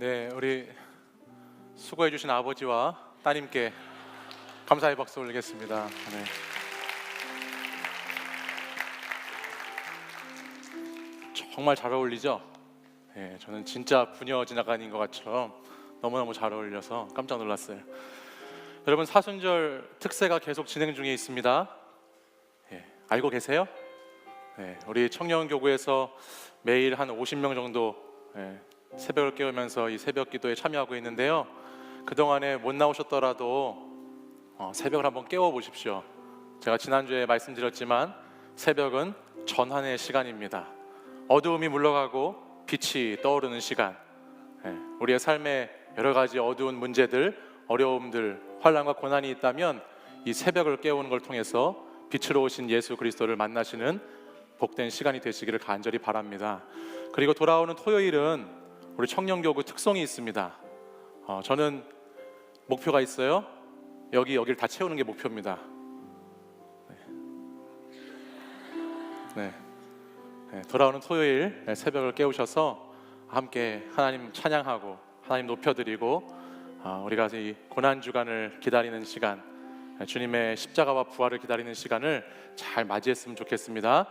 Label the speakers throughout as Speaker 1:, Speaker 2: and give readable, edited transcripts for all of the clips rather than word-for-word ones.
Speaker 1: 네, 우리 수고해 주신 아버지와 따님께 감사의 박수 올리겠습니다. 네. 정말 잘 어울리죠? 네, 저는 진짜 부녀 지나가는 것 같처럼 너무너무 잘 어울려서 깜짝 놀랐어요. 여러분, 사순절 특세가 계속 진행 중에 있습니다. 네, 알고 계세요? 네, 우리 청년교구에서 매일 한 50명 정도 새벽을 깨우면서 이 새벽 기도에 참여하고 있는데요. 그동안에 못 나오셨더라도 새벽을 한번 깨워 보십시오. 제가 지난주에 말씀드렸지만 새벽은 전환의 시간입니다. 어두움이 물러가고 빛이 떠오르는 시간. 우리의 삶에 여러 가지 어두운 문제들, 어려움들, 환난과 고난이 있다면 이 새벽을 깨우는 걸 통해서 빛으로 오신 예수 그리스도를 만나시는 복된 시간이 되시기를 간절히 바랍니다. 그리고 돌아오는 토요일은 우리 청년교구 특성이 있습니다. 저는 목표가 있어요. 여기를 다 채우는 게 목표입니다. 네. 돌아오는 토요일 새벽을 깨우셔서 함께 하나님 찬양하고 하나님 높여드리고 우리가 이 고난주간을 기다리는 시간, 주님의 십자가와 부활을 기다리는 시간을 잘 맞이했으면 좋겠습니다.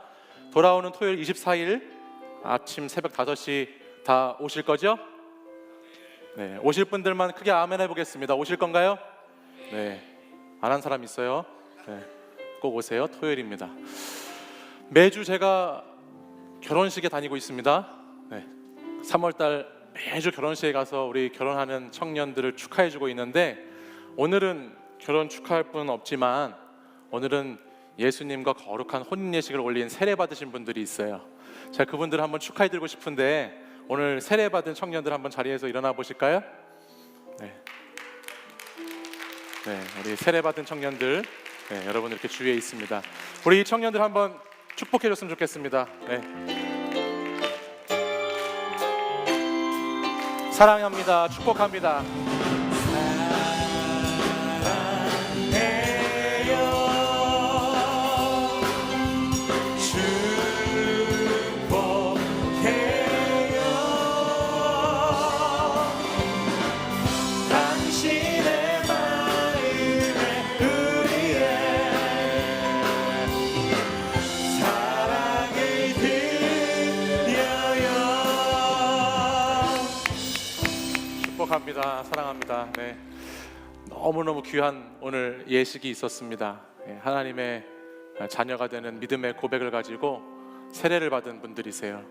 Speaker 1: 돌아오는 토요일 24일 아침 새벽 5시 다 오실 거죠? 네, 오실 분들만 크게 아멘 해보겠습니다. 오실 건가요? 네, 안 한 사람 있어요? 네, 꼭 오세요. 토요일입니다. 매주 제가 결혼식에 다니고 있습니다. 네, 3월달 매주 결혼식에 가서 우리 결혼하는 청년들을 축하해주고 있는데 오늘은 결혼 축하할 분은 없지만 오늘은 예수님과 거룩한 혼인 예식을 올린 세례 받으신 분들이 있어요. 제가 그분들을 한번 축하해드리고 싶은데 오늘 세례 받은 청년들 한번 자리에서 일어나 보실까요? 네, 우리 세례 받은 청년들 여러분 이렇게 주위에 있습니다. 우리 이 청년들 한번 축복해 줬으면 좋겠습니다. 사랑합니다. 축복합니다. 축복합니다. 사랑합니다. 네, 너무너무 귀한 오늘 예식이 있었습니다. 하나님의 자녀가 되는 믿음의 고백을 가지고 세례를 받은 분들이세요.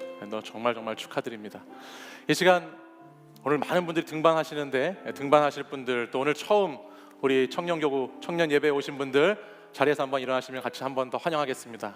Speaker 1: 정말 축하드립니다. 이 시간 오늘 많은 분들이 등반하시는데 등반하실 분들, 또 오늘 처음 우리 청년교구 청년 예배에 오신 분들 자리에서 한번 일어나시면 같이 한번 더 환영하겠습니다.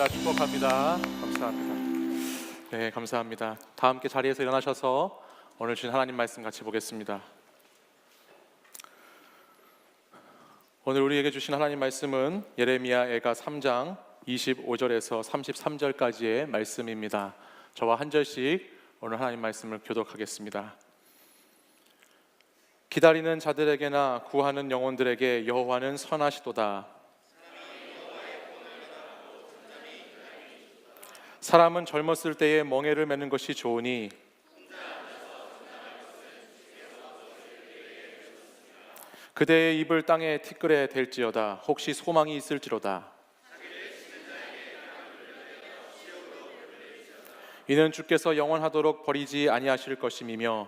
Speaker 1: 축복합니다. 감사합니다. 네, 감사합니다. 다 함께 자리에서 일어나셔서 오늘 주신 하나님 말씀 같이 보겠습니다. 오늘 우리에게 주신 하나님 말씀은 예레미야애가 3장 25절에서 33절까지의 말씀입니다. 저와 한 절씩 오늘 하나님 말씀을 교독하겠습니다. 기다리는 자들에게나 구하는 영혼들에게 여호와는 선하시도다. 사람은 젊었을 때에 멍에를 매는 것이 좋으니 그대의 입을 땅에 티끌에 댈지어다. 혹시 소망이 있을지로다. 이는 주께서 영원하도록 버리지 아니하실 것임이며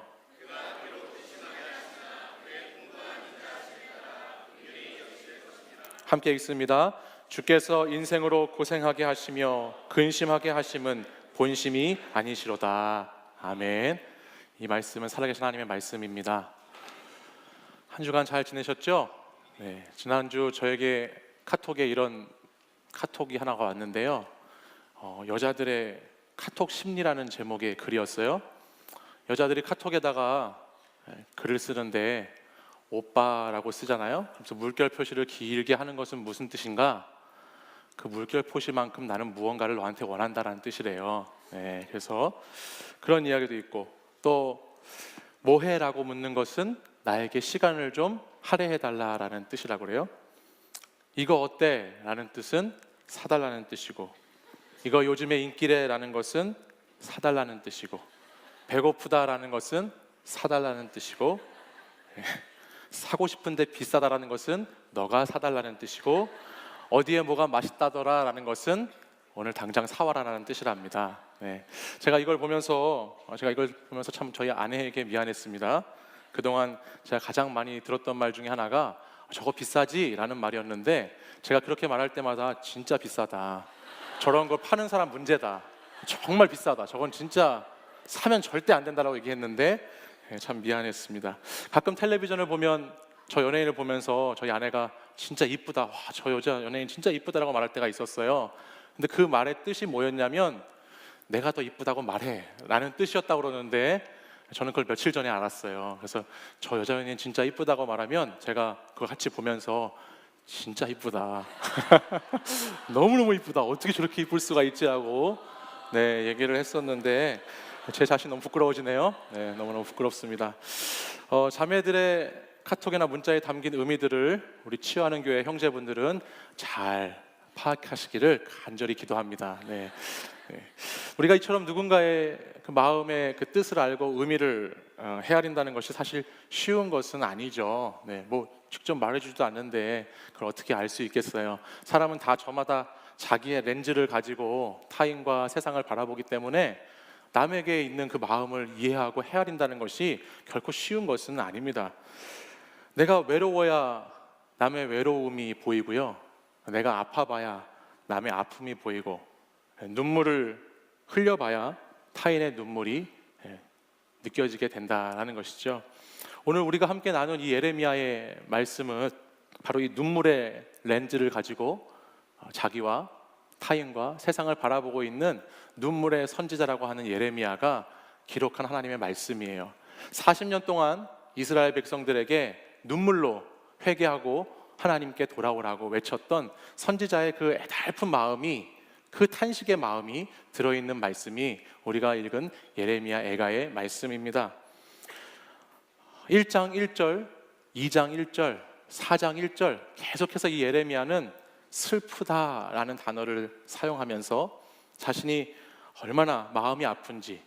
Speaker 1: 함께 읽습니다. 주께서 인생으로 고생하게 하시며 근심하게 하심은 본심이 아니시로다. 아멘. 이 말씀은 살아계신 하나님의 말씀입니다. 한 주간 잘 지내셨죠? 지난주 저에게 카톡에 이런 카톡이 하나가 왔는데요. 여자들의 카톡 심리라는 제목의 글이었어요. 여자들이 카톡에다가 글을 쓰는데 오빠라고 쓰잖아요. 그래서 물결 표시를 길게 하는 것은 무슨 뜻인가? 그 물결 표시만큼 나는 무언가를 너한테 원한다라는 뜻이래요. 그래서 그런 이야기도 있고, 또 뭐해라고 묻는 것은 나에게 시간을 좀 할애해달라라는 뜻이라고 그래요. 이거 어때? 라는 뜻은 사달라는 뜻이고, 이거 요즘에 인기래라는 것은 사달라는 뜻이고, 배고프다라는 것은 사달라는 뜻이고, 사고 싶은데 비싸다라는 것은 너가 사달라는 뜻이고, 어디에 뭐가 맛있다더라라는 것은 오늘 당장 사와라라는 뜻이랍니다. 제가 이걸 보면서 참 저희 아내에게 미안했습니다. 그동안 제가 가장 많이 들었던 말 중에 하나가 저거 비싸지? 라는 말이었는데, 제가 그렇게 말할 때마다 진짜 비싸다, 저런 걸 파는 사람 문제다, 정말 비싸다, 저건 진짜 사면 절대 안 된다라고 얘기했는데 참 미안했습니다. 가끔 텔레비전을 보면 저 연예인을 보면서 저희 아내가 진짜 이쁘다, 와, 저 여자 연예인 진짜 이쁘다라고 말할 때가 있었어요. 근데 그 말의 뜻이 뭐였냐면 내가 더 이쁘다고 말해 라는 뜻이었다고 그러는데, 저는 그걸 며칠 전에 알았어요. 그래서 저 여자 연예인 진짜 이쁘다고 말하면 제가 그걸 같이 보면서 진짜 이쁘다 너무너무 이쁘다, 어떻게 저렇게 이쁠 수가 있지 하고 얘기를 했었는데 제 자신 너무 부끄러워지네요. 너무너무 부끄럽습니다. 자매들의 카톡이나 문자에 담긴 의미들을 우리 치유하는 교회 형제분들은 잘 파악하시기를 간절히 기도합니다. 우리가 이처럼 누군가의 그 마음의 그 뜻을 알고 의미를 헤아린다는 것이 사실 쉬운 것은 아니죠. 뭐 직접 말해주지도 않는데 그걸 어떻게 알 수 있겠어요. 사람은 다 저마다 자기의 렌즈를 가지고 타인과 세상을 바라보기 때문에 남에게 있는 그 마음을 이해하고 헤아린다는 것이 결코 쉬운 것은 아닙니다. 내가 외로워야 남의 외로움이 보이고요, 내가 아파봐야 남의 아픔이 보이고, 눈물을 흘려봐야 타인의 눈물이 느껴지게 된다는 것이죠. 오늘 우리가 함께 나눈 이 예레미야의 말씀은 바로 이 눈물의 렌즈를 가지고 자기와 타인과 세상을 바라보고 있는 눈물의 선지자라고 하는 예레미야가 기록한 하나님의 말씀이에요. 40년 동안 이스라엘 백성들에게 눈물로 회개하고 하나님께 돌아오라고 외쳤던 선지자의 그 애달픈 마음이, 그 탄식의 마음이 들어있는 말씀이 우리가 읽은 예레미야 애가의 말씀입니다. 1장 1절, 2장 1절, 4장 1절 계속해서 이 예레미야는 슬프다라는 단어를 사용하면서 자신이 얼마나 마음이 아픈지,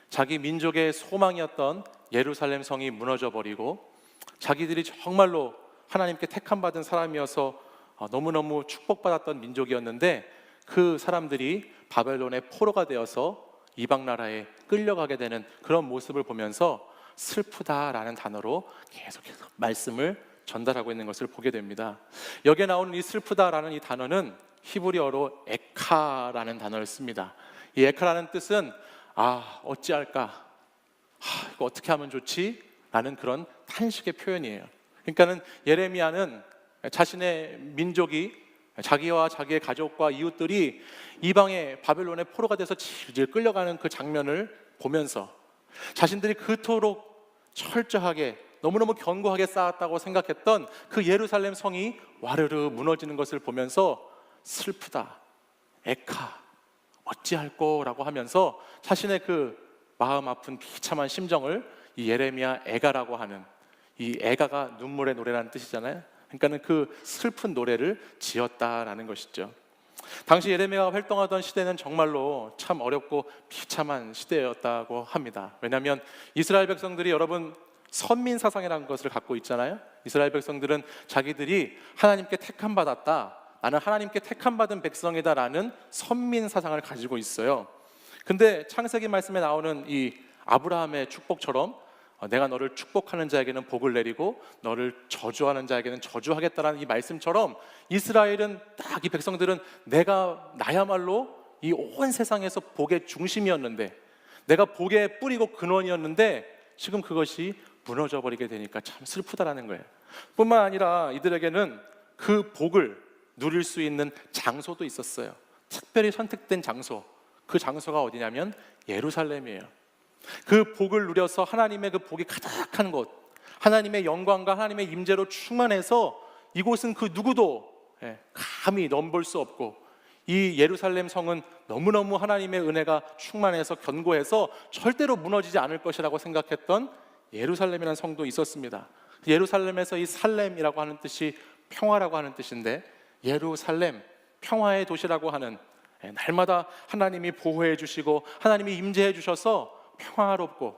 Speaker 1: 자기 민족의 소망이었던 예루살렘 성이 무너져 버리고 자기들이 정말로 하나님께 택함받은 사람이어서 너무너무 축복받았던 민족이었는데 그 사람들이 바벨론의 포로가 되어서 이방 나라에 끌려가게 되는 그런 모습을 보면서 슬프다라는 단어로 계속해서 말씀을 전달하고 있는 것을 보게 됩니다. 여기에 나오는 이 슬프다라는 이 단어는 히브리어로 에카라는 단어를 씁니다. 이 에카라는 뜻은 어찌할까, 이거 어떻게 하면 좋지? 라는 그런 탄식의 표현이에요. 그러니까는 예레미야는 자신의 민족이, 자기와 자기의 가족과 이웃들이 이방의 바벨론의 포로가 돼서 질질 끌려가는 그 장면을 보면서 자신들이 그토록 철저하게 너무너무 견고하게 쌓았다고 생각했던 그 예루살렘 성이 와르르 무너지는 것을 보면서 슬프다, 에카, 어찌할꼬라고 하면서 자신의 그 마음 아픈 비참한 심정을 이 예레미야 애가라고 하는, 이 애가가 눈물의 노래라는 뜻이잖아요. 그러니까는 그 슬픈 노래를 지었다라는 것이죠. 당시 예레미야가 활동하던 시대는 정말로 참 어렵고 비참한 시대였다고 합니다. 왜냐하면 이스라엘 백성들이, 여러분, 선민 사상이라는 것을 갖고 있잖아요. 이스라엘 백성들은 자기들이 하나님께 택함 받았다, 나는 하나님께 택함 받은 백성이다라는 선민 사상을 가지고 있어요. 근데 창세기 말씀에 나오는 이 아브라함의 축복처럼 내가 너를 축복하는 자에게는 복을 내리고 너를 저주하는 자에게는 저주하겠다라는 이 말씀처럼 이스라엘은 딱, 이 백성들은 내가 나야말로 이 온 세상에서 복의 중심이었는데, 내가 복의 뿌리고 근원이었는데 지금 그것이 무너져 버리게 되니까 참 슬프다라는 거예요. 뿐만 아니라 이들에게는 그 복을 누릴 수 있는 장소도 있었어요. 특별히 선택된 장소, 그 장소가 어디냐면 예루살렘이에요. 그 복을 누려서 하나님의 그 복이 가득한 곳, 하나님의 영광과 하나님의 임재로 충만해서 이곳은 그 누구도 감히 넘볼 수 없고, 이 예루살렘 성은 너무너무 하나님의 은혜가 충만해서 견고해서 절대로 무너지지 않을 것이라고 생각했던 예루살렘이라는 성도 있었습니다. 예루살렘에서 이 살렘이라고 하는 뜻이 평화라고 하는 뜻인데, 예루살렘, 평화의 도시라고 하는, 날마다 하나님이 보호해 주시고 하나님이 임재해 주셔서 평화롭고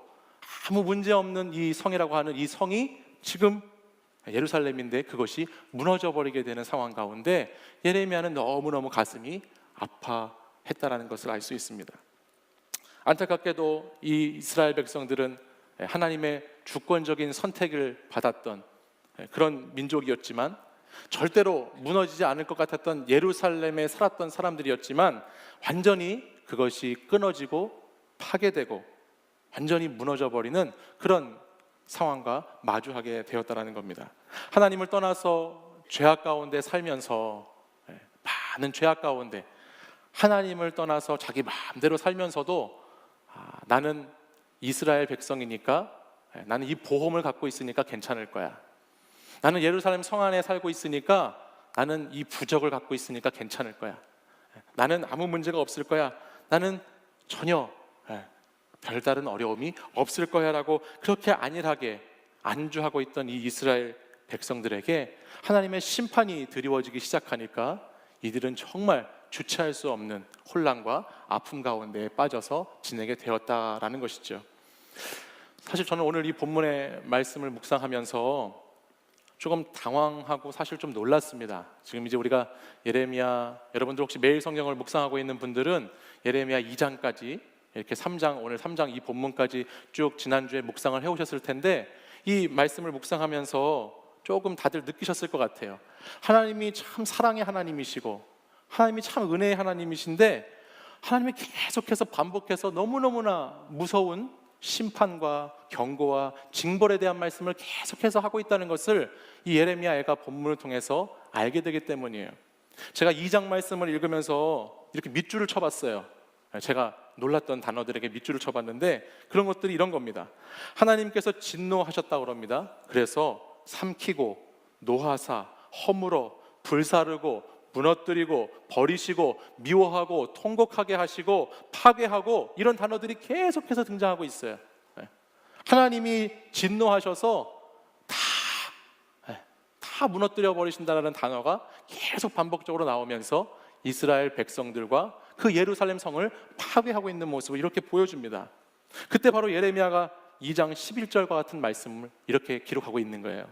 Speaker 1: 아무 문제 없는 이 성이라고 하는 이 성이 지금 예루살렘인데 그것이 무너져 버리게 되는 상황 가운데 예레미야는 너무너무 가슴이 아파했다라는 것을 알 수 있습니다. 안타깝게도 이 이스라엘 백성들은 하나님의 주권적인 선택을 받았던 그런 민족이었지만, 절대로 무너지지 않을 것 같았던 예루살렘에 살았던 사람들이었지만, 완전히 그것이 끊어지고 파괴되고 완전히 무너져 버리는 그런 상황과 마주하게 되었다는 겁니다. 하나님을 떠나서 죄악 가운데 살면서, 많은 죄악 가운데 하나님을 떠나서 자기 마음대로 살면서도 나는 이스라엘 백성이니까, 나는 이 보험을 갖고 있으니까 괜찮을 거야, 나는 예루살렘 성 안에 살고 있으니까, 나는 이 부적을 갖고 있으니까 괜찮을 거야, 나는 아무 문제가 없을 거야, 나는 전혀 별다른 어려움이 없을 거야 라고 그렇게 안일하게 안주하고 있던 이 이스라엘 백성들에게 하나님의 심판이 드리워지기 시작하니까 이들은 정말 주체할 수 없는 혼란과 아픔 가운데 빠져서 지내게 되었다라는 것이죠. 사실 저는 오늘 이 본문의 말씀을 묵상하면서 조금 당황하고 사실 좀 놀랐습니다. 지금 이제 우리가 예레미야, 여러분들 혹시 매일 성경을 묵상하고 있는 분들은 예레미야 2장까지 이렇게 3장, 오늘 3장 이 본문까지 쭉 지난주에 묵상을 해오셨을 텐데, 이 말씀을 묵상하면서 조금 다들 느끼셨을 것 같아요. 하나님이 참 사랑의 하나님이시고 하나님이 참 은혜의 하나님이신데, 하나님이 계속해서 반복해서 너무너무나 무서운 심판과 경고와 징벌에 대한 말씀을 계속해서 하고 있다는 것을 이 예레미야 애가 본문을 통해서 알게 되기 때문이에요. 제가 2장 말씀을 읽으면서 이렇게 밑줄을 쳐봤어요. 제가 놀랐던 단어들에게 밑줄을 쳐봤는데 그런 것들이 이런 겁니다. 하나님께서 진노하셨다고 합니다. 그래서 삼키고 노하사 허물어 불사르고 무너뜨리고 버리시고 미워하고 통곡하게 하시고 파괴하고, 이런 단어들이 계속해서 등장하고 있어요. 하나님이 진노하셔서 다 무너뜨려 버리신다는 단어가 계속 반복적으로 나오면서 이스라엘 백성들과 그 예루살렘 성을 파괴하고 있는 모습을 이렇게 보여줍니다. 그때 바로 예레미야가 2장 11절과 같은 말씀을 이렇게 기록하고 있는 거예요.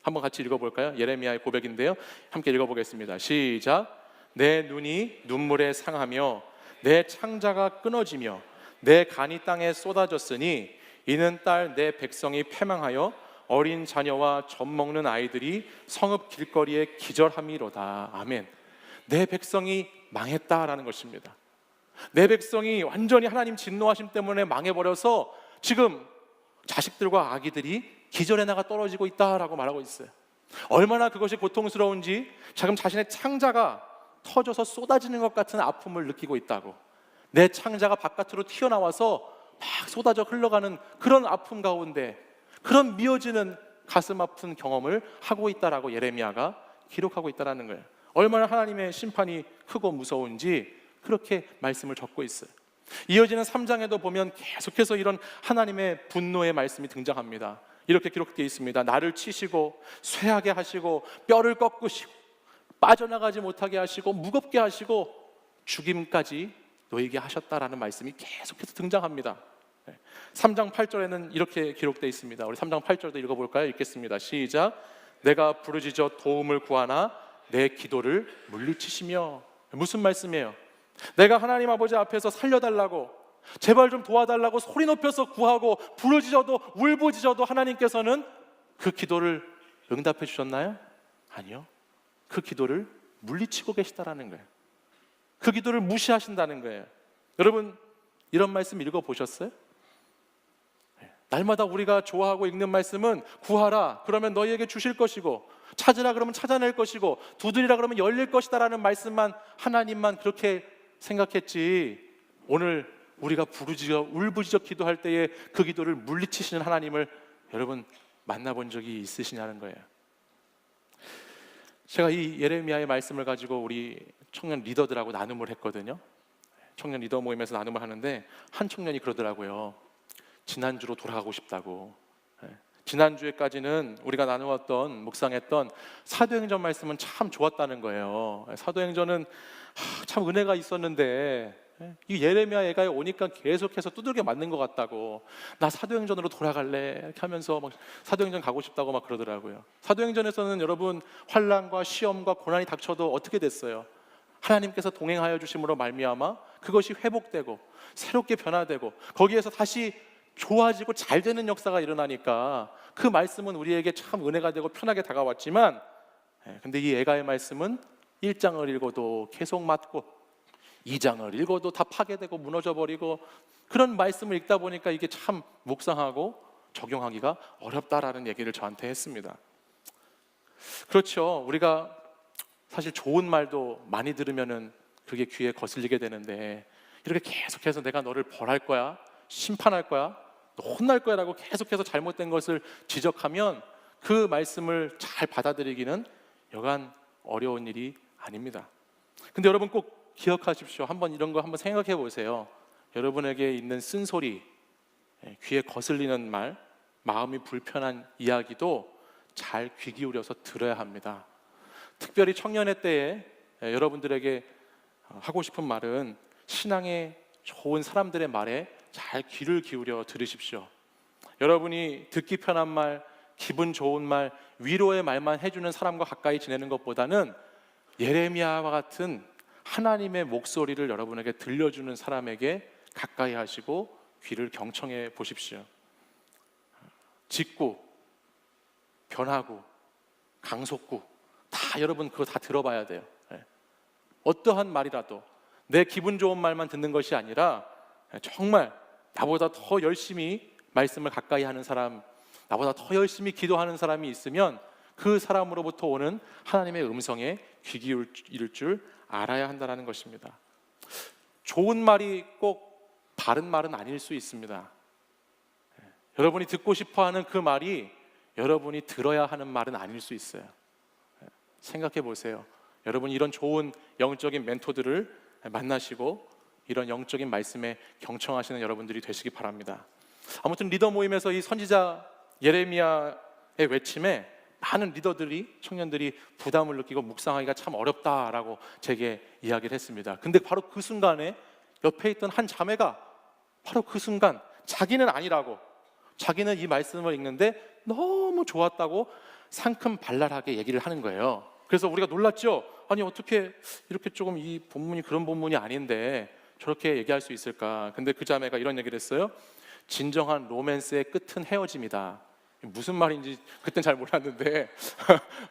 Speaker 1: 한번 같이 읽어볼까요? 예레미야의 고백인데요, 함께 읽어보겠습니다. 시작. 내 눈이 눈물에 상하며 내 창자가 끊어지며 내 간이 땅에 쏟아졌으니 이는 딸 내 백성이 패망하여 어린 자녀와 젖 먹는 아이들이 성읍 길거리에 기절함이로다. 아멘. 내 백성이 망했다라는 것입니다. 내 백성이 완전히 하나님 진노하심 때문에 망해버려서 지금 자식들과 아기들이 기절에 나가 떨어지고 있다라고 말하고 있어요. 얼마나 그것이 고통스러운지 지금 자신의 창자가 터져서 쏟아지는 것 같은 아픔을 느끼고 있다고, 내 창자가 바깥으로 튀어나와서 막 쏟아져 흘러가는 그런 아픔 가운데, 그런 미어지는 가슴 아픈 경험을 하고 있다라고 예레미야가 기록하고 있다는 거예요. 얼마나 하나님의 심판이 크고 무서운지 그렇게 말씀을 적고 있어요. 이어지는 3장에도 보면 계속해서 이런 하나님의 분노의 말씀이 등장합니다. 이렇게 기록되어 있습니다. 나를 치시고 쇠하게 하시고 뼈를 꺾으시고 빠져나가지 못하게 하시고 무겁게 하시고 죽임까지 너에게 하셨다라는 말씀이 계속해서 등장합니다. 3장 8절에는 이렇게 기록되어 있습니다. 우리 3장 8절도 읽어볼까요? 읽겠습니다. 시작. 내가 부르짖어 도움을 구하나 내 기도를 물리치시며. 무슨 말씀이에요? 내가 하나님 아버지 앞에서 살려달라고, 제발 좀 도와달라고 소리 높여서 구하고 부르짖어도 울부짖어도 하나님께서는 그 기도를 응답해 주셨나요? 아니요. 그 기도를 물리치고 계시다라는 거예요. 그 기도를 무시하신다는 거예요. 여러분, 이런 말씀 읽어보셨어요? 날마다 우리가 좋아하고 읽는 말씀은 구하라 그러면 너희에게 주실 것이고, 찾으라 그러면 찾아낼 것이고, 두드리라 그러면 열릴 것이다 라는 말씀만, 하나님만 그렇게 생각했지 오늘 우리가 울부짖어 기도할 때에 그 기도를 물리치시는 하나님을 여러분 만나본 적이 있으시냐는 거예요. 제가 이 예레미야의 말씀을 가지고 우리 청년 리더들하고 나눔을 했거든요. 청년 리더 모임에서 나눔을 하는데 한 청년이 그러더라고요. 지난주로 돌아가고 싶다고. 지난주에까지는 우리가 나누었던 묵상했던 사도행전 말씀은 참 좋았다는 거예요. 사도행전은 참 은혜가 있었는데 이 예레미야 애가 오니까 계속해서 두들겨 맞는 것 같다고. 나 사도행전으로 돌아갈래 이렇게 하면서 막 사도행전 가고 싶다고 막 그러더라고요. 사도행전에서는 여러분 환난과 시험과 고난이 닥쳐도 어떻게 됐어요? 하나님께서 동행하여 주심으로 말미암아 그것이 회복되고 새롭게 변화되고 거기에서 다시 좋아지고 잘 되는 역사가 일어나니까 그 말씀은 우리에게 참 은혜가 되고 편하게 다가왔지만, 근데 이 예가의 말씀은 1장을 읽어도 계속 맞고 2장을 읽어도 다 파괴되고 무너져 버리고, 그런 말씀을 읽다 보니까 이게 참 묵상하고 적용하기가 어렵다라는 얘기를 저한테 했습니다. 그렇죠. 우리가 사실 좋은 말도 많이 들으면은 그게 귀에 거슬리게 되는데, 이렇게 계속해서 내가 너를 벌할 거야, 심판할 거야, 너 혼날 거야 라고 계속해서 잘못된 것을 지적하면 그 말씀을 잘 받아들이기는 여간 어려운 일이 아닙니다. 근데 여러분 꼭 기억하십시오. 한번 이런 거 한번 생각해 보세요. 여러분에게 있는 쓴소리, 귀에 거슬리는 말, 마음이 불편한 이야기도 잘 귀 기울여서 들어야 합니다. 특별히 청년의 때에 여러분들에게 하고 싶은 말은 신앙에 좋은 사람들의 말에 잘 귀를 기울여 들으십시오. 여러분이 듣기 편한 말, 기분 좋은 말, 위로의 말만 해주는 사람과 가까이 지내는 것보다는 예레미야와 같은 하나님의 목소리를 여러분에게 들려주는 사람에게 가까이 하시고 귀를 경청해 보십시오. 직구, 변화구, 강속구 다 여러분 그거 다 들어봐야 돼요. 어떠한 말이라도 내 기분 좋은 말만 듣는 것이 아니라 정말 나보다 더 열심히 말씀을 가까이 하는 사람, 나보다 더 열심히 기도하는 사람이 있으면 그 사람으로부터 오는 하나님의 음성에 귀 기울일 줄 알아야 한다는 것입니다. 좋은 말이 꼭 바른 말은 아닐 수 있습니다. 여러분이 듣고 싶어하는 그 말이 여러분이 들어야 하는 말은 아닐 수 있어요. 생각해 보세요. 여러분 이런 좋은 영적인 멘토들을 만나시고 이런 영적인 말씀에 경청하시는 여러분들이 되시기 바랍니다. 아무튼 리더 모임에서 이 선지자 예레미야의 외침에 많은 리더들이, 청년들이 부담을 느끼고 묵상하기가 참 어렵다라고 제게 이야기를 했습니다. 근데 바로 그 순간에 옆에 있던 한 자매가 바로 그 순간 자기는 아니라고, 자기는 이 말씀을 읽는데 너무 좋았다고 상큼발랄하게 얘기를 하는 거예요. 그래서 우리가 놀랐죠. 아니 어떻게 이렇게 조금 이 본문이 그런 본문이 아닌데 저렇게 얘기할 수 있을까. 근데 그 자매가 이런 얘기를 했어요. 진정한 로맨스의 끝은 헤어짐이다. 무슨 말인지 그땐 잘 몰랐는데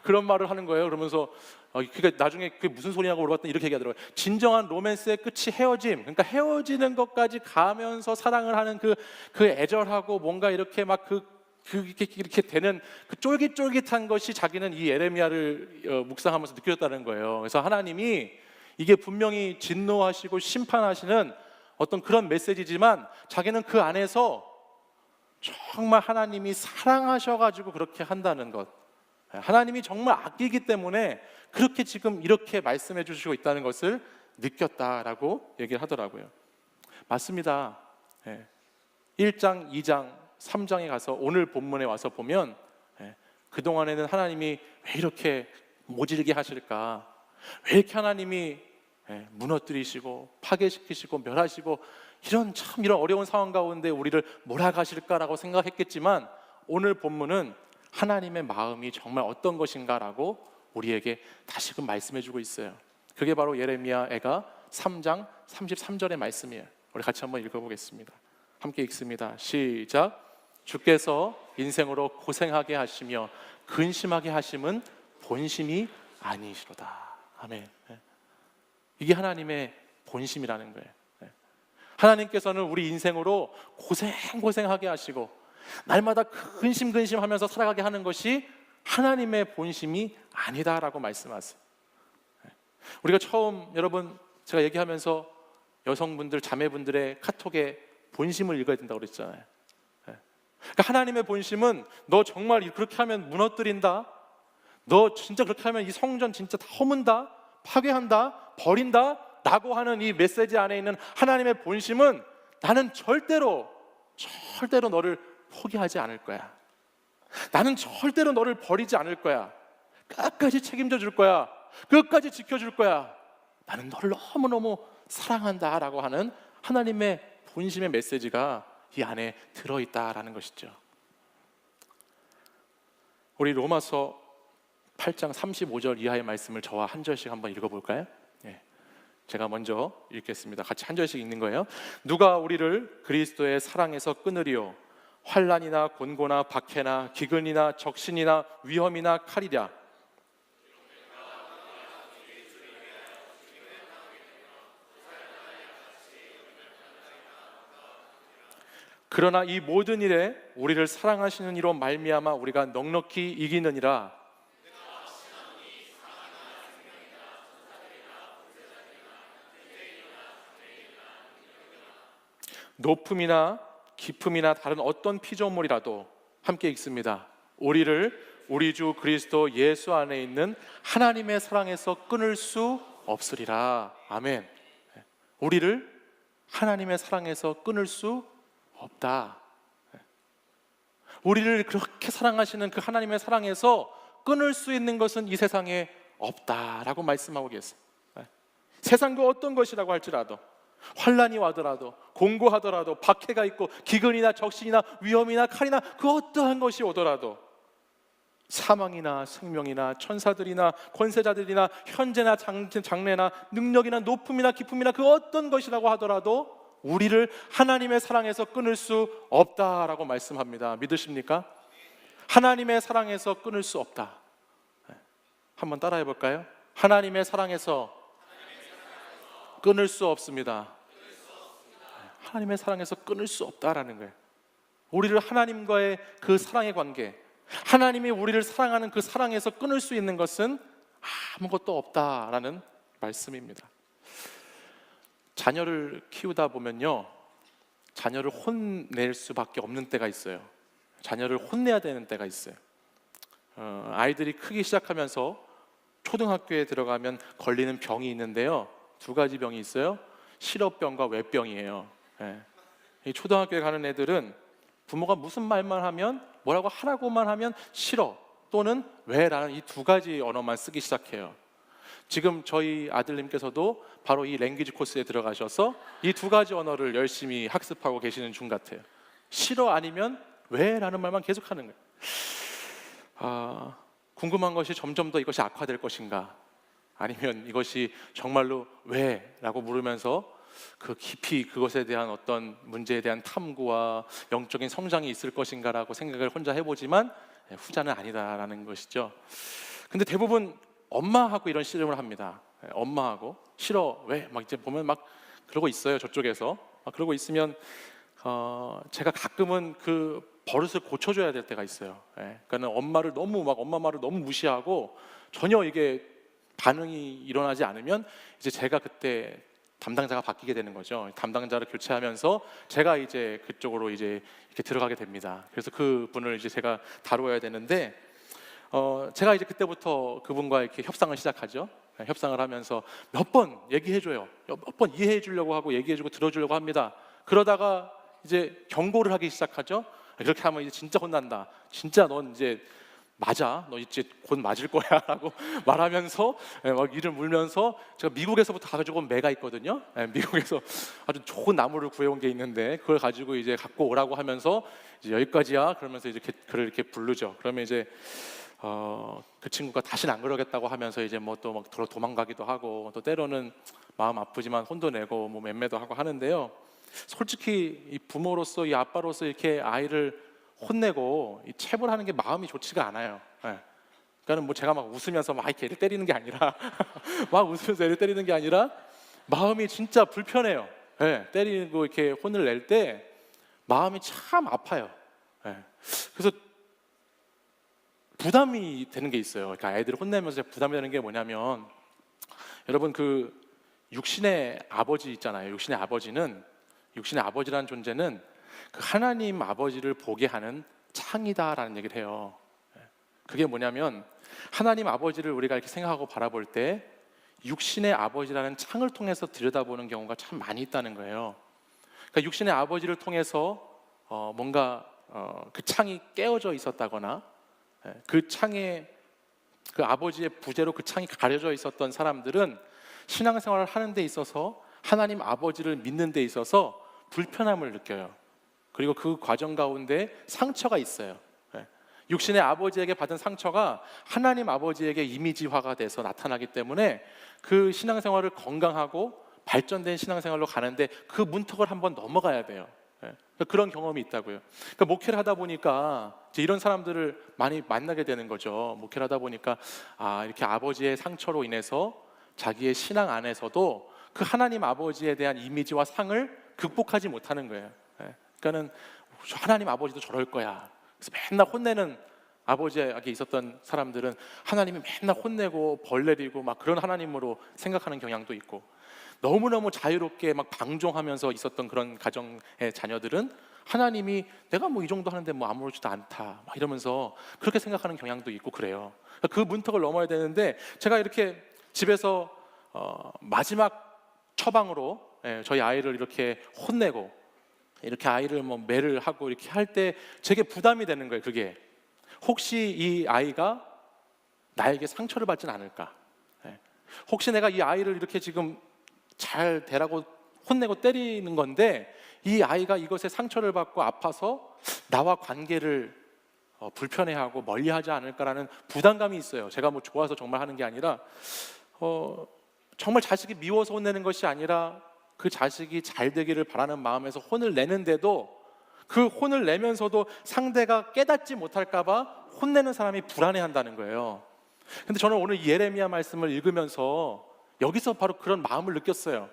Speaker 1: 그런 말을 하는 거예요. 그러면서 그러니까 나중에 그게 무슨 소리냐고 물어봤더니 이렇게 얘기하더라고요. 진정한 로맨스의 끝이 헤어짐. 그러니까 헤어지는 것까지 가면서 사랑을 하는 그 애절하고 뭔가 이렇게 막 이렇게 되는 그 쫄깃쫄깃한 것이 자기는 이 예레미야를 묵상하면서 느꼈다는 거예요. 그래서 하나님이 이게 분명히 진노하시고 심판하시는 어떤 그런 메시지지만 자기는 그 안에서 정말 하나님이 사랑하셔가지고 그렇게 한다는 것, 하나님이 정말 아끼기 때문에 그렇게 지금 이렇게 말씀해 주시고 있다는 것을 느꼈다라고 얘기를 하더라고요. 맞습니다. 1장, 2장, 3장에 가서 오늘 본문에 와서 보면 그동안에는 하나님이 왜 이렇게 모질게 하실까, 왜 이렇게 하나님이 무너뜨리시고 파괴시키시고 멸하시고 이런 어려운 상황 가운데 우리를 몰아가실까라고 생각했겠지만, 오늘 본문은 하나님의 마음이 정말 어떤 것인가라고 우리에게 다시금 말씀해주고 있어요. 그게 바로 예레미야 애가 3장 33절의 말씀이에요. 우리 같이 한번 읽어보겠습니다. 함께 읽습니다. 시작. 주께서 인생으로 고생하게 하시며 근심하게 하심은 본심이 아니시로다. 아멘. 이게 하나님의 본심이라는 거예요. 하나님께서는 우리 인생으로 고생하게 하시고 날마다 근심하면서 살아가게 하는 것이 하나님의 본심이 아니다라고 말씀하세요. 우리가 처음, 여러분 제가 얘기하면서 여성분들, 자매분들의 카톡에 본심을 읽어야 된다고 그랬잖아요. 그러니까 하나님의 본심은 너 정말 그렇게 하면 무너뜨린다, 너 진짜 그렇게 하면 이 성전 진짜 다 허문다, 파괴한다, 버린다 라고 하는 이 메시지 안에 있는 하나님의 본심은 나는 절대로 너를 포기하지 않을 거야. 나는 절대로 너를 버리지 않을 거야. 끝까지 책임져 줄 거야. 끝까지 지켜줄 거야. 나는 너를 너무너무 사랑한다 라고 하는 하나님의 본심의 메시지가 이 안에 들어있다라는 것이죠. 우리 로마서 8장 35절 이하의 말씀을 저와 한 절씩 한번 읽어볼까요? 제가 먼저 읽겠습니다. 같이 한 절씩 읽는 거예요. 누가 우리를 그리스도의 사랑에서 끊으리요? 환난이나 곤고나 박해나 기근이나 적신이나 위험이나 칼이랴. 그러나 이 모든 일에 우리를 사랑하시는 이로 말미암아 우리가 넉넉히 이기느니라. 높음이나 깊음이나 다른 어떤 피조물이라도 함께 읽습니다. 우리를 우리 주 그리스도 예수 안에 있는 하나님의 사랑에서 끊을 수 없으리라. 아멘. 우리를 하나님의 사랑에서 끊을 수 없다. 우리를 그렇게 사랑하시는 그 하나님의 사랑에서 끊을 수 있는 것은 이 세상에 없다라고 말씀하고 계세요. 세상 그 어떤 것이라고 할지라도, 환난이 와더라도, 공고하더라도, 박해가 있고 기근이나 적신이나 위험이나 칼이나 그 어떠한 것이 오더라도, 사망이나 생명이나 천사들이나 권세자들이나 현재나 장래나 능력이나 높음이나 깊음이나 그 어떤 것이라고 하더라도 우리를 하나님의 사랑에서 끊을 수 없다라고 말씀합니다. 믿으십니까? 하나님의 사랑에서 끊을 수 없다. 한번 따라해 볼까요? 하나님의 사랑에서 끊을 수 없습니다. 하나님의 사랑에서 끊을 수 없다라는 거예요. 우리를 하나님과의 그 사랑의 관계, 하나님이 우리를 사랑하는 그 사랑에서 끊을 수 있는 것은 아무것도 없다라는 말씀입니다. 자녀를 키우다 보면요, 자녀를 혼낼 수밖에 없는 때가 있어요. 자녀를 혼내야 되는 때가 있어요. 아이들이 크기 시작하면서 초등학교에 들어가면 걸리는 병이 있는데요, 두 가지 병이 있어요. 실업병과 외병이에요. 이 초등학교에 가는 애들은 부모가 무슨 말만 하면, 뭐라고 하라고만 하면 싫어 또는 왜라는 이 두 가지 언어만 쓰기 시작해요. 지금 저희 아들님께서도 바로 이 랭귀지 코스에 들어가셔서 이 두 가지 언어를 열심히 학습하고 계시는 중 같아요. 싫어 아니면 왜라는 말만 계속하는 거예요. 궁금한 것이 점점 더 이것이 악화될 것인가, 아니면 이것이 정말로 왜라고 물으면서 그 깊이 그것에 대한 어떤 문제에 대한 탐구와 영적인 성장이 있을 것인가라고 생각을 혼자 해보지만 후자는 아니다라는 것이죠. 근데 대부분 엄마하고 이런 씨름을 합니다. 엄마하고 싫어 왜 막 이제 보면 막 그러고 있어요. 저쪽에서 막 그러고 있으면 제가 가끔은 그 버릇을 고쳐줘야 될 때가 있어요. 그러니까는 엄마 말을 너무 무시하고 전혀 이게 반응이 일어나지 않으면 이제 제가 그때 담당자가 바뀌게 되는 거죠. 담당자를 교체하면서 제가 이제 그쪽으로 이제 이렇게 들어가게 됩니다. 그래서 그 분을 이제 제가 다루어야 되는데 제가 이제 그때부터 그분과 이렇게 협상을 시작하죠. 협상을 하면서 몇 번 얘기해줘요. 몇 번 이해해 주려고 하고 얘기해주고 들어주려고 합니다. 그러다가 이제 경고를 하기 시작하죠. 이렇게 하면 이제 진짜 혼난다. 진짜 넌 이제 맞아. 너 이제 곧 맞을 거야 라고 말하면서 막 이를 물면서, 제가 미국에서부터 가져온 매가 있거든요. 미국에서 아주 좋은 나무를 구해온 게 있는데 그걸 가지고 이제 갖고 오라고 하면서 이제 여기까지야 그러면서 이제 그를 이렇게 부르죠. 그러면 이제 그 친구가 다시는 안 그러겠다고 하면서 이제 뭐 또 막 도망가기도 하고, 또 때로는 마음 아프지만 혼도 내고 뭐 맴매도 하고 하는데요. 솔직히 이 부모로서, 이 아빠로서 이렇게 아이를 혼내고 이 체벌하는 게 마음이 좋지가 않아요. 그러니까 뭐 제가 막 웃으면서 막 이렇게 애를 때리는 게 아니라 막 웃으면서 애를 때리는 게 아니라 마음이 진짜 불편해요. 때리고 이렇게 혼을 낼 때 마음이 참 아파요. 그래서 부담이 되는 게 있어요. 그러니까 애들을 혼내면서 부담이 되는 게 뭐냐면, 여러분 그 육신의 아버지 있잖아요. 육신의 아버지라는 존재는 그 하나님 아버지를 보게 하는 창이다라는 얘기를 해요. 그게 뭐냐면 하나님 아버지를 우리가 이렇게 생각하고 바라볼 때 육신의 아버지라는 창을 통해서 들여다보는 경우가 참 많이 있다는 거예요. 그러니까 육신의 아버지를 통해서 뭔가 그 창이 깨어져 있었다거나 그 창에 그 아버지의 부재로 그 창이 가려져 있었던 사람들은 신앙생활을 하는 데 있어서 하나님 아버지를 믿는 데 있어서 불편함을 느껴요. 그리고 그 과정 가운데 상처가 있어요. 육신의 아버지에게 받은 상처가 하나님 아버지에게 이미지화가 돼서 나타나기 때문에 그 신앙생활을 건강하고 발전된 신앙생활로 가는데 그 문턱을 한번 넘어가야 돼요. 그런 경험이 있다고요. 그러니까 목회를 하다 보니까 이제 이런 사람들을 많이 만나게 되는 거죠. 목회를 하다 보니까 이렇게 아버지의 상처로 인해서 자기의 신앙 안에서도 그 하나님 아버지에 대한 이미지와 상을 극복하지 못하는 거예요. 그러니까는 하나님 아버지도 저럴 거야. 그래서 맨날 혼내는 아버지에게 있었던 사람들은 하나님이 맨날 혼내고 벌 내리고 막 그런 하나님으로 생각하는 경향도 있고, 너무너무 자유롭게 막 방종하면서 있었던 그런 가정의 자녀들은 하나님이 내가 뭐 이 정도 하는데 뭐 아무렇지도 않다 막 이러면서 그렇게 생각하는 경향도 있고 그래요. 그 문턱을 넘어야 되는데, 제가 이렇게 집에서 마지막 처방으로 저희 아이를 이렇게 혼내고 이렇게 아이를 뭐 매를 하고 이렇게 할 때 제게 부담이 되는 거예요. 그게 혹시 이 아이가 나에게 상처를 받진 않을까? 혹시 내가 이 아이를 이렇게 지금 잘 대라고 혼내고 때리는 건데 이 아이가 이것에 상처를 받고 아파서 나와 관계를 불편해하고 멀리하지 않을까라는 부담감이 있어요. 제가 뭐 좋아서 정말 하는 게 아니라 정말 자식이 미워서 혼내는 것이 아니라 그 자식이 잘 되기를 바라는 마음에서 혼을 내는데도 그 혼을 내면서도 상대가 깨닫지 못할까 봐 혼내는 사람이 불안해한다는 거예요. 근데 저는 오늘 이 예레미야 말씀을 읽으면서 여기서 바로 그런 마음을 느꼈어요.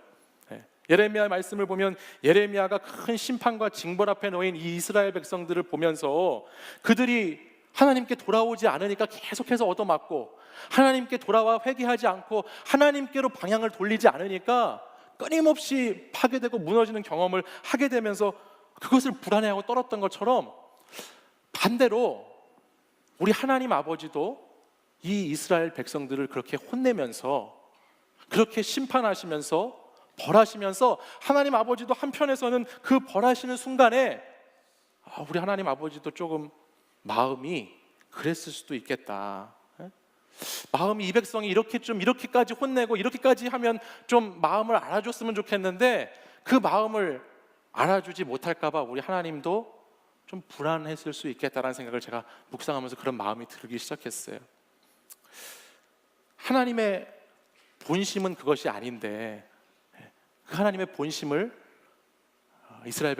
Speaker 1: 예레미야 말씀을 보면 예레미야가 큰 심판과 징벌 앞에 놓인 이 이스라엘 백성들을 보면서 그들이 하나님께 돌아오지 않으니까 계속해서 얻어맞고, 하나님께 돌아와 회개하지 않고 하나님께로 방향을 돌리지 않으니까 끊임없이 파괴되고 무너지는 경험을 하게 되면서 그것을 불안해하고 떨었던 것처럼, 반대로 우리 하나님 아버지도 이 이스라엘 백성들을 그렇게 혼내면서 그렇게 심판하시면서 벌하시면서 하나님 아버지도 한편에서는 그 벌하시는 순간에 우리 하나님 아버지도 조금 마음이 그랬을 수도 있겠다. 마음이 이 백성이 이렇게까지 혼내고 이렇게까지 하면 좀 마음을 알아줬으면 좋겠는데 그 마음을 알아주지 못할까 봐 우리 하나님도 좀 불안했을 수 있겠다라는 생각을 제가 묵상하면서 그런 마음이 들기 시작했어요. 하나님의 본심은 그것이 아닌데 그 하나님의 본심을 이스라엘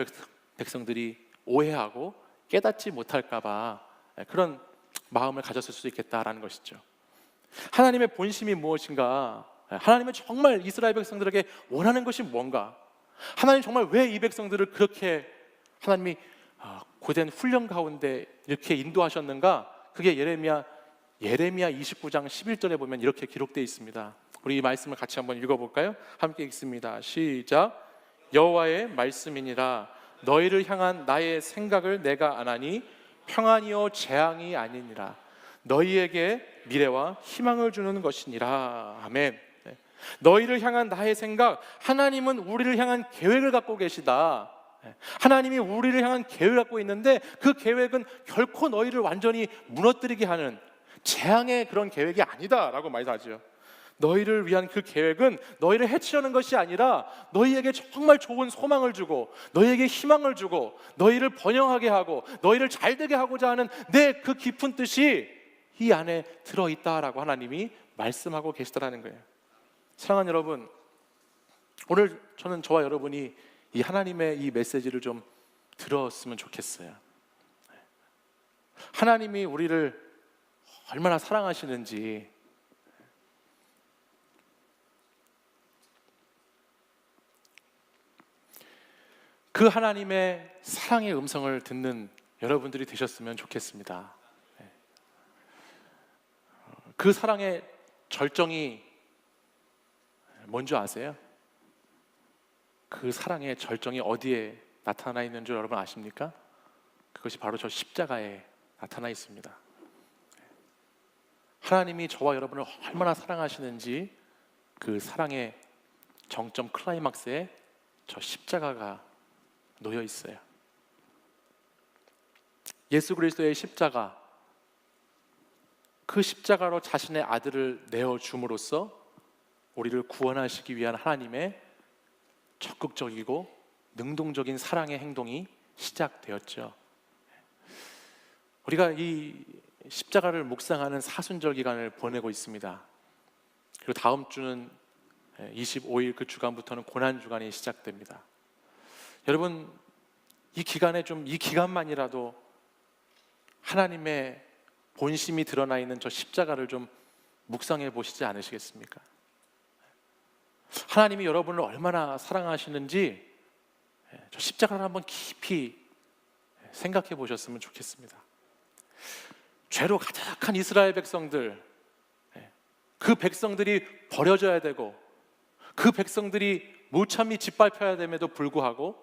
Speaker 1: 백성들이 오해하고 깨닫지 못할까 봐 그런 마음을 가졌을 수 있겠다라는 것이죠. 하나님의 본심이 무엇인가? 하나님은 정말 이스라엘 백성들에게 원하는 것이 뭔가? 하나님 정말 왜 이 백성들을 그렇게 하나님이 고된 훈련 가운데 이렇게 인도하셨는가? 그게 예레미야 29장 11절에 보면 이렇게 기록되어 있습니다. 우리 이 말씀을 같이 한번 읽어볼까요? 함께 읽습니다. 시작. 여호와의 말씀이니라. 너희를 향한 나의 생각을 내가 아나니 평안이요 재앙이 아니니라. 너희에게 미래와 희망을 주는 것이니라. 아멘. 너희를 향한 나의 생각, 하나님은 우리를 향한 계획을 갖고 계시다. 하나님이 우리를 향한 계획을 갖고 있는데 그 계획은 결코 너희를 완전히 무너뜨리게 하는 재앙의 그런 계획이 아니다라고 말하죠. 너희를 위한 그 계획은 너희를 해치려는 것이 아니라 너희에게 정말 좋은 소망을 주고 너희에게 희망을 주고 너희를 번영하게 하고 너희를 잘되게 하고자 하는 내 그 깊은 뜻이 이 안에 들어있다라고 하나님이 말씀하고 계시다라는 거예요. 사랑하는 여러분, 오늘 저와 여러분이 이 하나님의 이 메시지를 좀 들었으면 좋겠어요. 하나님이 우리를 얼마나 사랑하시는지, 그 하나님의 사랑의 음성을 듣는 여러분들이 되셨으면 좋겠습니다. 그 사랑의 절정이 뭔지 아세요? 그 사랑의 절정이 어디에 나타나 있는 줄 여러분 아십니까? 그것이 바로 저 십자가에 나타나 있습니다. 하나님이 저와 여러분을 얼마나 사랑하시는지 그 사랑의 정점 클라이막스에 저 십자가가 놓여 있어요. 예수 그리스도의 십자가, 그 십자가로 자신의 아들을 내어줌으로써 우리를 구원하시기 위한 하나님의 적극적이고 능동적인 사랑의 행동이 시작되었죠. 우리가 이 십자가를 묵상하는 사순절 기간을 보내고 있습니다. 그리고 다음 주는 25일 그 주간부터는 고난 주간이 시작됩니다. 여러분, 이 기간에 좀 이 기간만이라도 하나님의 본심이 드러나 있는 저 십자가를 좀 묵상해 보시지 않으시겠습니까? 하나님이 여러분을 얼마나 사랑하시는지 저 십자가를 한번 깊이 생각해 보셨으면 좋겠습니다. 죄로 가득한 이스라엘 백성들, 그 백성들이 버려져야 되고 그 백성들이 무참히 짓밟혀야 됨에도 불구하고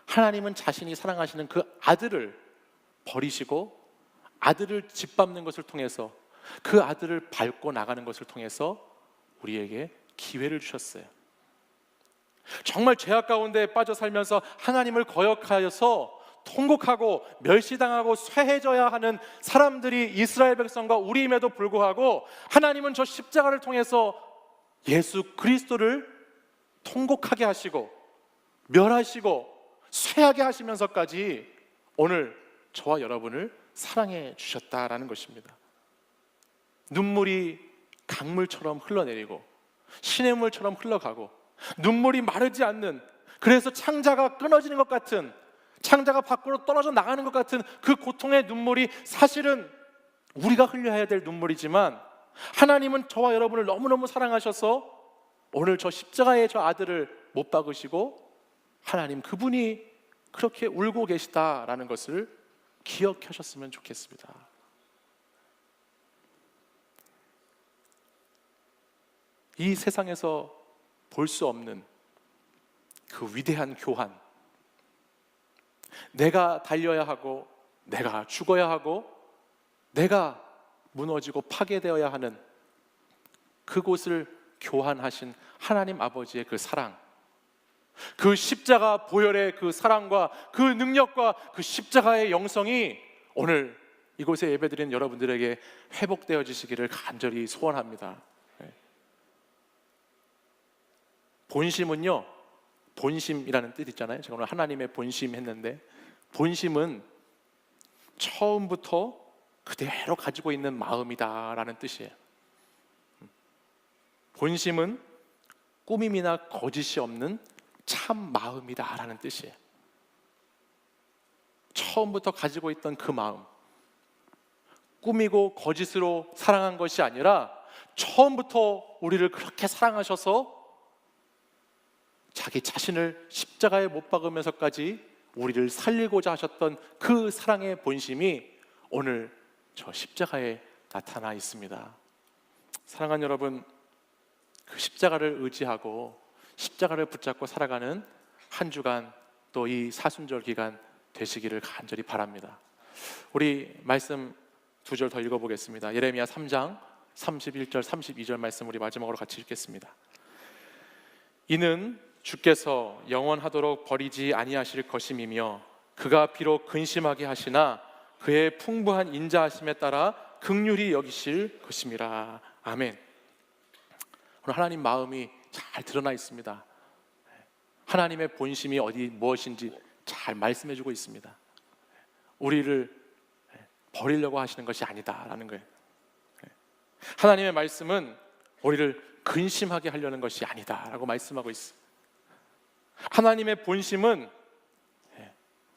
Speaker 1: 하나님은 자신이 사랑하시는 그 아들을 버리시고 아들을 짓밟는 것을 통해서, 그 아들을 밟고 나가는 것을 통해서 우리에게 기회를 주셨어요. 정말 죄악 가운데 빠져 살면서 하나님을 거역하여서 통곡하고 멸시당하고 쇠해져야 하는 사람들이 이스라엘 백성과 우리임에도 불구하고 하나님은 저 십자가를 통해서 예수 그리스도를 통곡하게 하시고 멸하시고 쇠하게 하시면서까지 오늘 저와 여러분을 사랑해 주셨다라는 것입니다. 눈물이 강물처럼 흘러내리고 시냇물처럼 흘러가고 눈물이 마르지 않는, 그래서 창자가 끊어지는 것 같은, 창자가 밖으로 떨어져 나가는 것 같은 그 고통의 눈물이 사실은 우리가 흘려야 될 눈물이지만 하나님은 저와 여러분을 너무너무 사랑하셔서 오늘 저 십자가에 저 아들을 못 박으시고 하나님 그분이 그렇게 울고 계시다라는 것을 기억하셨으면 좋겠습니다. 이 세상에서 볼 수 없는 그 위대한 교환, 내가 달려야 하고 내가 죽어야 하고 내가 무너지고 파괴되어야 하는 그곳을 교환하신 하나님 아버지의 그 사랑, 그 십자가 보혈의 그 사랑과 그 능력과 그 십자가의 영성이 오늘 이곳에 예배드리는 여러분들에게 회복되어지시기를 간절히 소원합니다. 본심은요, 본심이라는 뜻 있잖아요. 제가 오늘 하나님의 본심 했는데, 본심은 처음부터 그대로 가지고 있는 마음이다라는 뜻이에요. 본심은 꾸밈이나 거짓이 없는 참 마음이다라는 뜻이에요. 처음부터 가지고 있던 그 마음, 꾸미고 거짓으로 사랑한 것이 아니라 처음부터 우리를 그렇게 사랑하셔서 자기 자신을 십자가에 못 박으면서까지 우리를 살리고자 하셨던 그 사랑의 본심이 오늘 저 십자가에 나타나 있습니다. 사랑하는 여러분, 그 십자가를 의지하고 십자가를 붙잡고 살아가는 한 주간, 또 이 사순절 기간 되시기를 간절히 바랍니다. 우리 말씀 두 절 더 읽어보겠습니다. 예레미야 3장 31절 32절 말씀 우리 마지막으로 같이 읽겠습니다. 이는 주께서 영원하도록 버리지 아니하실 것임이며 그가 비록 근심하게 하시나 그의 풍부한 인자하심에 따라 긍휼히 여기실 것임이라. 아멘. 오늘 하나님 마음이 잘 드러나 있습니다. 하나님의 본심이 어디 무엇인지 잘 말씀해주고 있습니다. 우리를 버리려고 하시는 것이 아니다라는 거예요. 하나님의 말씀은 우리를 근심하게 하려는 것이 아니다라고 말씀하고 있어요. 하나님의 본심은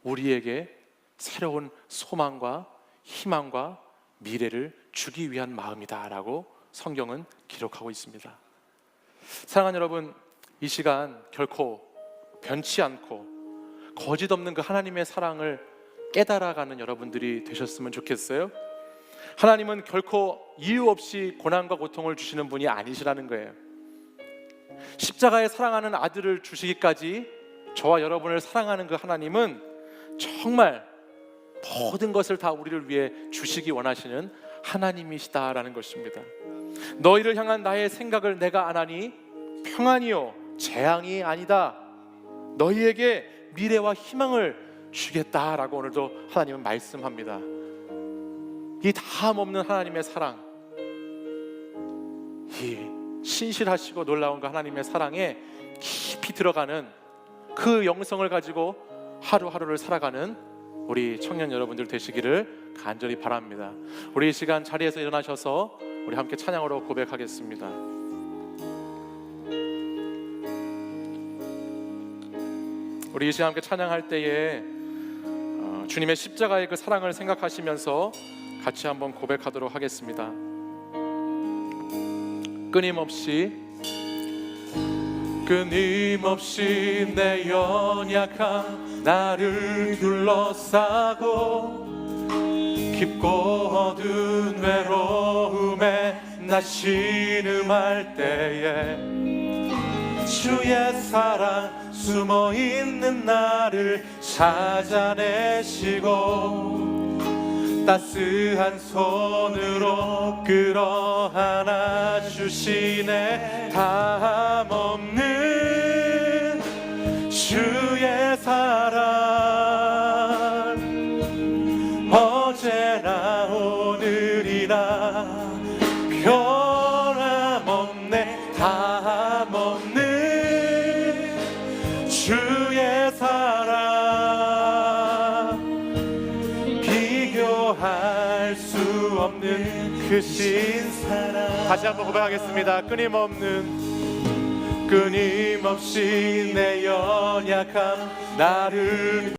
Speaker 1: 우리에게 새로운 소망과 희망과 미래를 주기 위한 마음이다라고 성경은 기록하고 있습니다. 사랑하는 여러분, 이 시간 결코 변치 않고 거짓 없는 그 하나님의 사랑을 깨달아가는 여러분들이 되셨으면 좋겠어요. 하나님은 결코 이유 없이 고난과 고통을 주시는 분이 아니시라는 거예요. 십자가에 사랑하는 아들을 주시기까지 저와 여러분을 사랑하는 그 하나님은 정말 모든 것을 다 우리를 위해 주시기 원하시는 하나님이시다라는 것입니다. 너희를 향한 나의 생각을 내가 아나니 평안이요 재앙이 아니다. 너희에게 미래와 희망을 주겠다라고 오늘도 하나님은 말씀합니다. 이 다함 없는 하나님의 사랑, 이 신실하시고 놀라운 그 하나님의 사랑에 깊이 들어가는 그 영성을 가지고 하루하루를 살아가는 우리 청년 여러분들 되시기를 간절히 바랍니다. 우리 이 시간 자리에서 일어나셔서 우리 함께 찬양으로 고백하겠습니다. 우리 이 시간 함께 찬양할 때에 주님의 십자가의 그 사랑을 생각하시면서 같이 한번 고백하도록 하겠습니다. 끊임없이 내 연약함 나를 둘러싸고 깊고 어두운 외로움에 나 신음할 때에 주의 사랑 숨어있는 나를 찾아내시고 따스한 손으로 끌어안아 주시네. 다함없는 주의 사랑 어제나 오늘이나 변함없네. 다함없는 주의 사랑 비교할 수 없는 그 신사랑. 다시 한번 고백하겠습니다. 끊임없이 내 연약함 나를